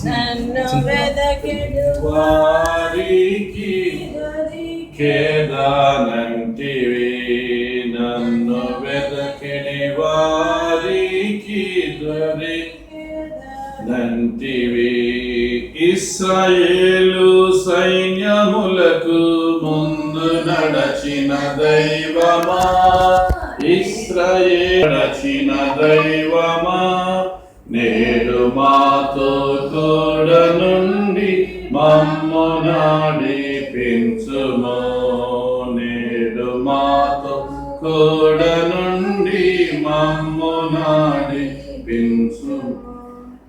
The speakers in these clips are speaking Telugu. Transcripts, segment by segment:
నన్ను వెదకెడు వారికి ఖేదానంటివి, నన్ను వెదకిడి వారికి నంటివి. ఇశ్రాయేలు సైన్యములకు ముందు నడచిన దైవమా, ఇశ్రాయేలు నడచిన దైవమా, నేడు మాతో కూడా నుండి మమ్ము నడిపించుము, నేడు మాతో కూడా నుండి మమ్ము నడిపించు.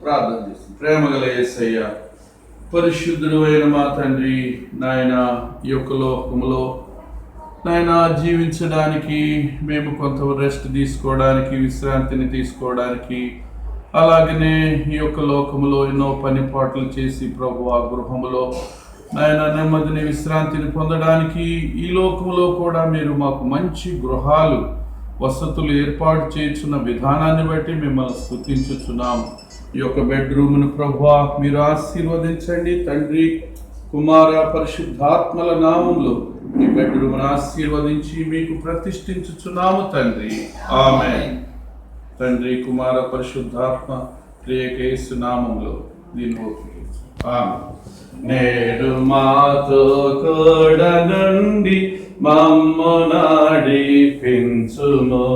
ప్రార్థన చేస్తుంది. ప్రేమగల యేసయ్య, పరిశుద్ధుడు అయిన మా తండ్రి, నాయన ఈ యొక్క లోకములో నాయన జీవించడానికి, మేము కొంత రెస్ట్ తీసుకోవడానికి, విశ్రాంతిని తీసుకోవడానికి, అలాగనే ఈ యొక్క లోకములో ఎన్నో పని పాటలు చేసి ప్రభు ఆ గృహములో నాయన నెమ్మదిని విశ్రాంతిని పొందడానికి ఈ లోకములో కూడా మీరు మాకు మంచి గృహాలు వసతులు ఏర్పాటు చేస్తున్న విధానాన్ని బట్టి మిమ్మల్ని స్తుతించుచున్నాము. ఈ యొక్క బెడ్రూమ్ను ప్రభువా మీరు ఆశీర్వదించండి తండ్రి, కుమార పరిశుద్ధాత్మల నామములో ఈ బెడ్రూమ్ను ఆశీర్వదించి మీకు ప్రతిష్ఠించుచున్నాము తండ్రి. ఆమేన్. తండ్రి, కుమార పరిశుద్ధాత్మ యేసు నామములో దీన్ని ఆమేన్. నేడు మాతో కూడా నుండి మమ్ము నడిపించుము,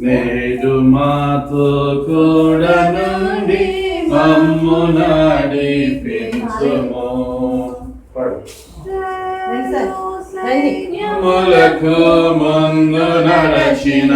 నేడు మాతో కూడా నుండి మమ్ము నడిపించుము. సైన్యములకు ముందు నడచిన